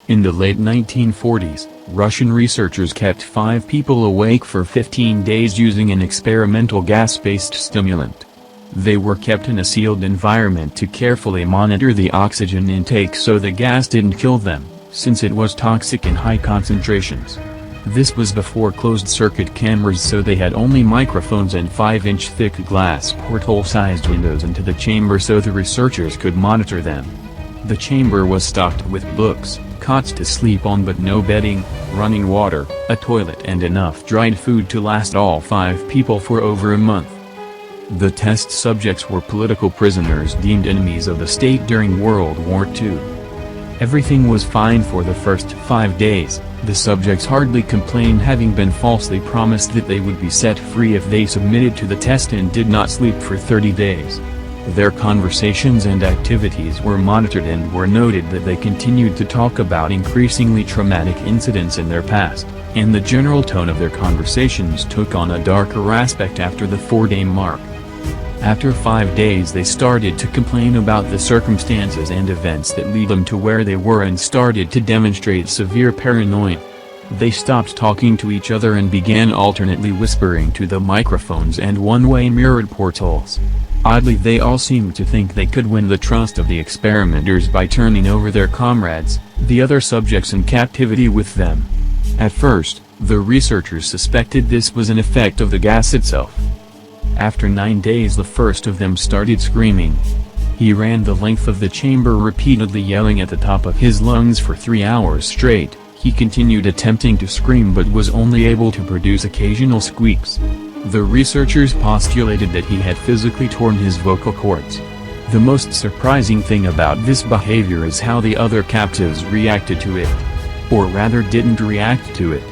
In the late 1940s, Russian researchers kept 5 people awake for 15 days using an experimental gas-based stimulant. They were kept in a sealed environment to carefully monitor the oxygen intake so the gas didn't kill them, since it was toxic in high concentrations. This was before closed-circuit cameras, so they had only microphones and 5-inch thick glass porthole-sized windows into the chamber so the researchers could monitor them. The chamber was stocked with books, cots to sleep on but no bedding, running water, a toilet and enough dried food to last all 5 people for over a month. The test subjects were political prisoners deemed enemies of the state during World War II. Everything was fine for the first 5 days. The subjects hardly complained, having been falsely promised that they would be set free if they submitted to the test and did not sleep for 30 days. Their conversations and activities were monitored and were noted that they continued to talk about increasingly traumatic incidents in their past, and the general tone of their conversations took on a darker aspect after the 4-day mark. After 5 days they started to complain about the circumstances and events that lead them to where they were and started to demonstrate severe paranoia. They stopped talking to each other and began alternately whispering to the microphones and one-way mirrored portholes. Oddly, they all seemed to think they could win the trust of the experimenters by turning over their comrades, the other subjects in captivity with them. At first, the researchers suspected this was an effect of the gas itself. After 9 days the first of them started screaming. He ran the length of the chamber repeatedly yelling at the top of his lungs for 3 hours straight. He continued attempting to scream but was only able to produce occasional squeaks. The researchers postulated that he had physically torn his vocal cords. The most surprising thing about this behavior is how the other captives reacted to it. Or rather didn't react to it.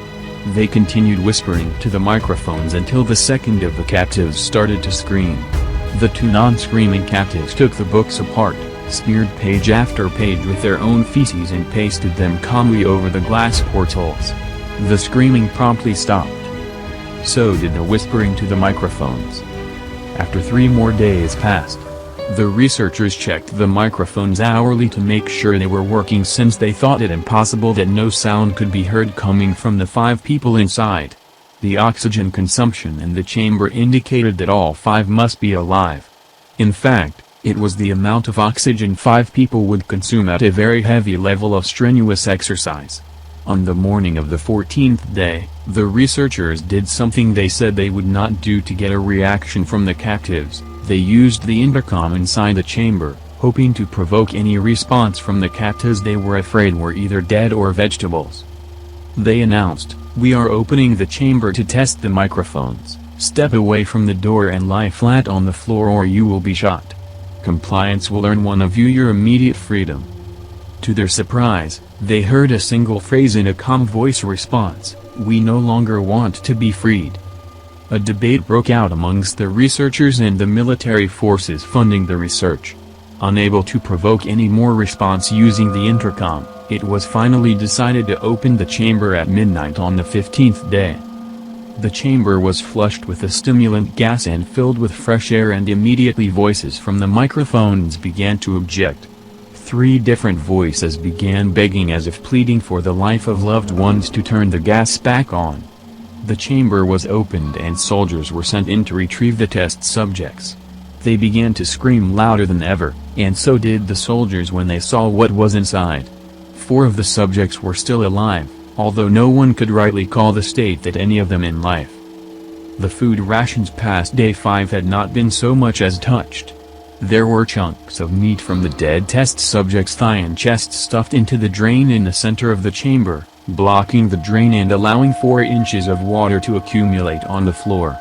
They continued whispering to the microphones until the second of the captives started to scream. The 2 non-screaming captives took the books apart, smeared page after page with their own feces and pasted them calmly over the glass portholes. The screaming promptly stopped. So did the whispering to the microphones. After 3 more days passed. The researchers checked the microphones hourly to make sure they were working, since they thought it impossible that no sound could be heard coming from the 5 people inside. The oxygen consumption in the chamber indicated that all 5 must be alive. In fact, it was the amount of oxygen 5 people would consume at a very heavy level of strenuous exercise. On the morning of the 14th day, the researchers did something they said they would not do to get a reaction from the captives. They used the intercom inside the chamber, hoping to provoke any response from the captives they were afraid were either dead or vegetables. They announced, "We are opening the chamber to test the microphones. Step away from the door and lie flat on the floor or you will be shot. Compliance will earn one of you your immediate freedom." To their surprise, they heard a single phrase in a calm voice response, "We no longer want to be freed." A debate broke out amongst the researchers and the military forces funding the research. Unable to provoke any more response using the intercom, it was finally decided to open the chamber at midnight on the 15th day. The chamber was flushed with the stimulant gas and filled with fresh air, and immediately voices from the microphones began to object. 3 different voices began begging as if pleading for the life of loved ones to turn the gas back on. The chamber was opened and soldiers were sent in to retrieve the test subjects. They began to scream louder than ever, and so did the soldiers when they saw what was inside. 4 of the subjects were still alive, although no one could rightly call the state that any of them in life. The food rations past day 5 had not been so much as touched. There were chunks of meat from the dead test subject's thigh and chest stuffed into the drain in the center of the chamber, blocking the drain and allowing 4 inches of water to accumulate on the floor.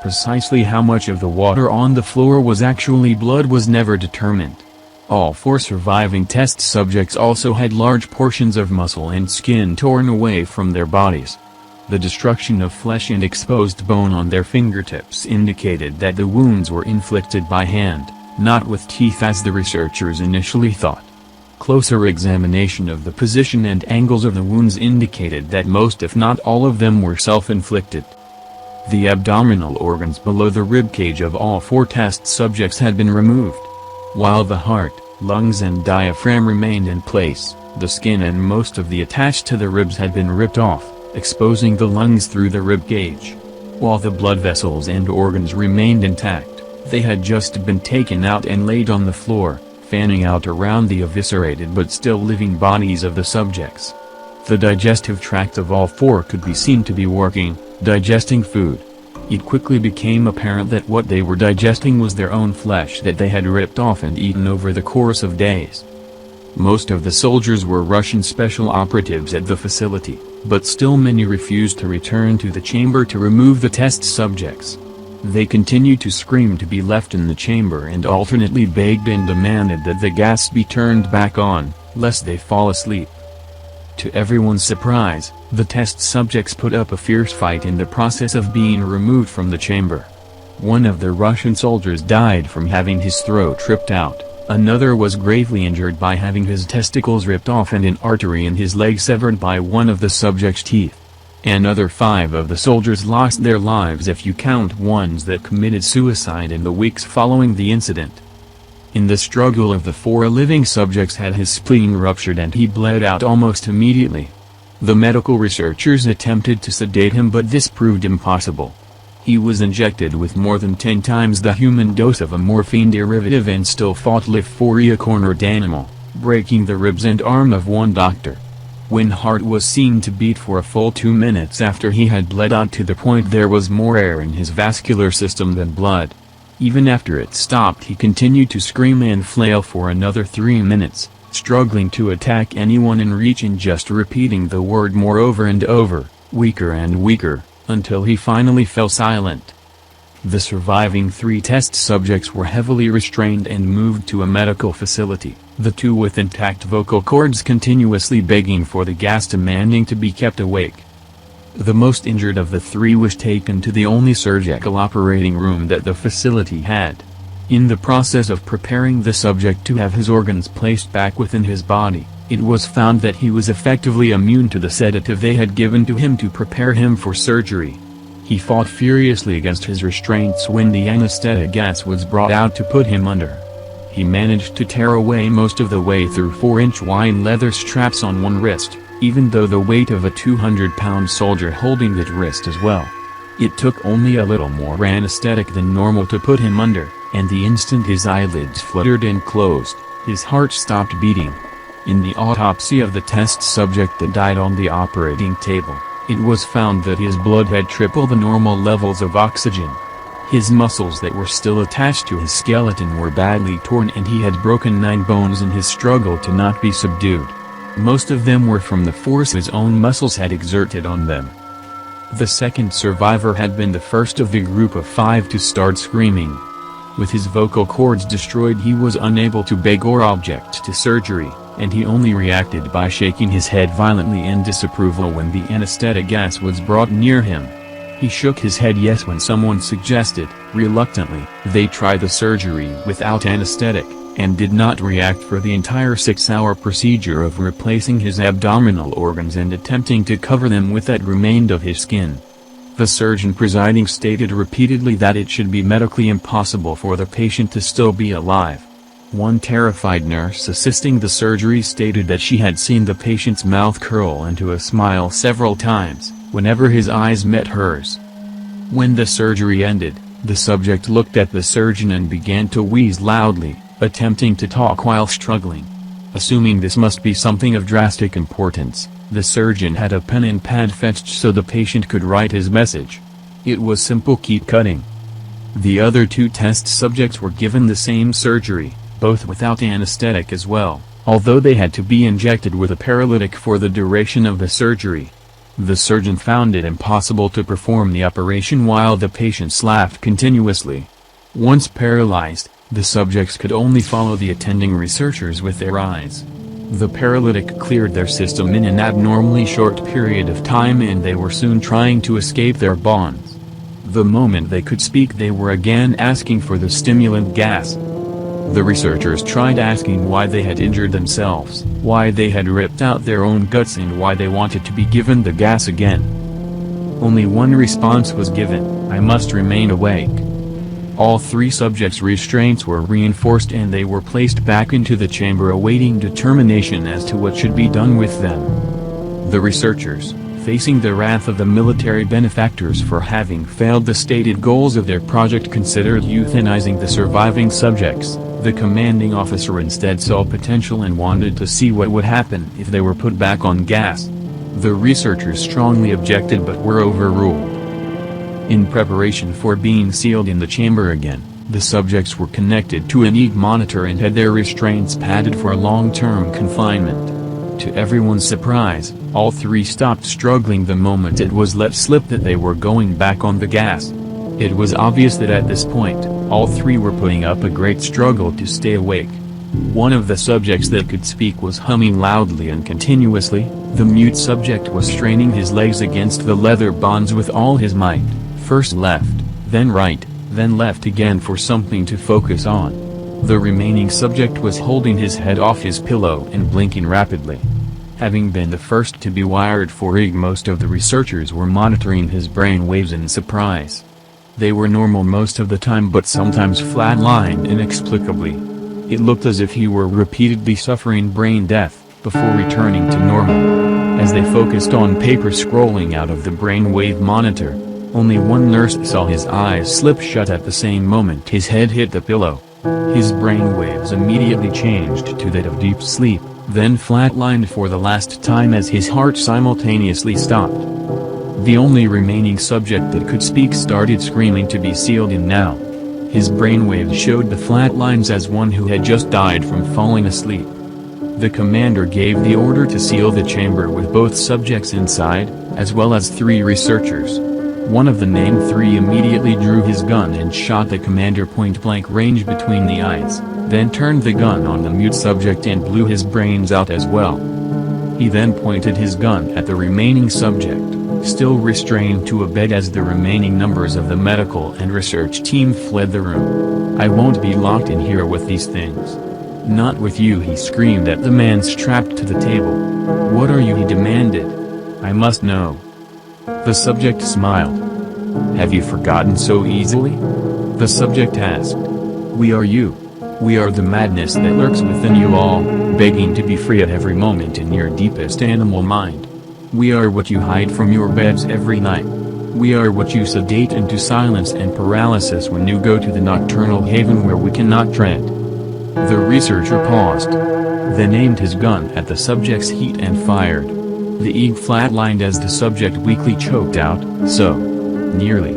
Precisely how much of the water on the floor was actually blood was never determined. All 4 surviving test subjects also had large portions of muscle and skin torn away from their bodies. The destruction of flesh and exposed bone on their fingertips indicated that the wounds were inflicted by hand, not with teeth as the researchers initially thought. Closer examination of the position and angles of the wounds indicated that most if not all of them were self-inflicted. The abdominal organs below the ribcage of all 4 test subjects had been removed. While the heart, lungs and diaphragm remained in place, The skin and most of the attached to the ribs had been ripped off, exposing the lungs through the rib cage. While the blood vessels and organs remained intact, they had just been taken out and laid on the floor, fanning out around the eviscerated but still living bodies of the subjects. The digestive tract of all four could be seen to be working, digesting food. It quickly became apparent that what they were digesting was their own flesh that they had ripped off and eaten over the course of days. Most of the soldiers were Russian special operatives at the facility, but still many refused to return to the chamber to remove the test subjects. They continued to scream to be left in the chamber and alternately begged and demanded that the gas be turned back on, lest they fall asleep. To everyone's surprise, the test subjects put up a fierce fight in the process of being removed from the chamber. One of the Russian soldiers died from having his throat ripped out, another was gravely injured by having his testicles ripped off and an artery in his leg severed by one of the subject's teeth. Another 5 of the soldiers lost their lives if you count ones that committed suicide in the weeks following the incident. In the struggle of the 4 living subjects had his spleen ruptured and he bled out almost immediately. The medical researchers attempted to sedate him but this proved impossible. He was injected with more than 10 times the human dose of a morphine derivative and still fought life for a cornered animal, breaking the ribs and arm of one doctor. When heart was seen to beat for a full 2 minutes after he had bled out to the point there was more air in his vascular system than blood. Even after it stopped he continued to scream and flail for another 3 minutes, struggling to attack anyone in reach and just repeating the word more over and over, weaker and weaker, until he finally fell silent. The surviving 3 test subjects were heavily restrained and moved to a medical facility, the 2 with intact vocal cords continuously begging for the gas, demanding to be kept awake. The most injured of the 3 was taken to the only surgical operating room that the facility had. In the process of preparing the subject to have his organs placed back within his body, it was found that he was effectively immune to the sedative they had given to him to prepare him for surgery. He fought furiously against his restraints when the anesthetic gas was brought out to put him under. He managed to tear away most of the way through 4-inch wide leather straps on one wrist, even though the weight of a 200-pound soldier holding that wrist as well. It took only a little more anesthetic than normal to put him under, and the instant his eyelids fluttered and closed, his heart stopped beating. In the autopsy of the test subject that died on the operating table, it was found that his blood had tripled the normal levels of oxygen. His muscles that were still attached to his skeleton were badly torn and he had broken 9 bones in his struggle to not be subdued. Most of them were from the force his own muscles had exerted on them. The second survivor had been the first of the group of 5 to start screaming. With his vocal cords destroyed he was unable to beg or object to surgery, and he only reacted by shaking his head violently in disapproval when the anesthetic gas was brought near him. He shook his head yes when someone suggested, reluctantly, they try the surgery without anesthetic, and did not react for the entire 6-hour procedure of replacing his abdominal organs and attempting to cover them with what remained of his skin. The surgeon presiding stated repeatedly that it should be medically impossible for the patient to still be alive. One terrified nurse assisting the surgery stated that she had seen the patient's mouth curl into a smile several times, whenever his eyes met hers. When the surgery ended, the subject looked at the surgeon and began to wheeze loudly, attempting to talk while struggling. Assuming this must be something of drastic importance, the surgeon had a pen and pad fetched so the patient could write his message. It was simple: keep cutting. The other 2 test subjects were given the same surgery, both without anesthetic as well, although they had to be injected with a paralytic for the duration of the surgery. The surgeon found it impossible to perform the operation while the patients laughed continuously. Once paralyzed, the subjects could only follow the attending researchers with their eyes. The paralytic cleared their system in an abnormally short period of time and they were soon trying to escape their bonds. The moment they could speak they were again asking for the stimulant gas. The researchers tried asking why they had injured themselves, why they had ripped out their own guts and why they wanted to be given the gas again. Only one response was given: I must remain awake. All three subjects' restraints were reinforced and they were placed back into the chamber awaiting determination as to what should be done with them. The researchers, facing the wrath of the military benefactors for having failed the stated goals of their project, considered euthanizing the surviving subjects. The commanding officer instead saw potential and wanted to see what would happen if they were put back on gas. The researchers strongly objected but were overruled. In preparation for being sealed in the chamber again, the subjects were connected to an EEG monitor and had their restraints padded for long-term confinement. To everyone's surprise, all three stopped struggling the moment it was let slip that they were going back on the gas. It was obvious that at this point, all three were putting up a great struggle to stay awake. One of the subjects that could speak was humming loudly and continuously. The mute subject was straining his legs against the leather bonds with all his might, first left, then right, then left again for something to focus on. The remaining subject was holding his head off his pillow and blinking rapidly. Having been the first to be wired for EEG, most of the researchers were monitoring his brain waves in surprise. They were normal most of the time but sometimes flatlined inexplicably. It looked as if he were repeatedly suffering brain death, before returning to normal. As they focused on paper scrolling out of the brainwave monitor, only one nurse saw his eyes slip shut at the same moment his head hit the pillow. His brainwaves immediately changed to that of deep sleep, then flatlined for the last time as his heart simultaneously stopped. The only remaining subject that could speak started screaming to be sealed in now. His brainwaves showed the flatlines as one who had just died from falling asleep. The commander gave the order to seal the chamber with both subjects inside, as well as three researchers. One of the named three immediately drew his gun and shot the commander point-blank range between the eyes, then turned the gun on the mute subject and blew his brains out as well. He then pointed his gun at the remaining subject, still restrained to a bed as the remaining members of the medical and research team fled the room. "I won't be locked in here with these things." "Not with you," he screamed at the man strapped to the table. "What are you?" he demanded. "I must know." The subject smiled. "Have you forgotten so easily?" The subject asked. "We are you. We are the madness that lurks within you all, begging to be free at every moment in your deepest animal mind. We are what you hide from your beds every night. We are what you sedate into silence and paralysis when you go to the nocturnal haven where we cannot tread." The researcher paused, then aimed his gun at the subject's heat and fired. The EEG flatlined as the subject weakly choked out, "So nearly."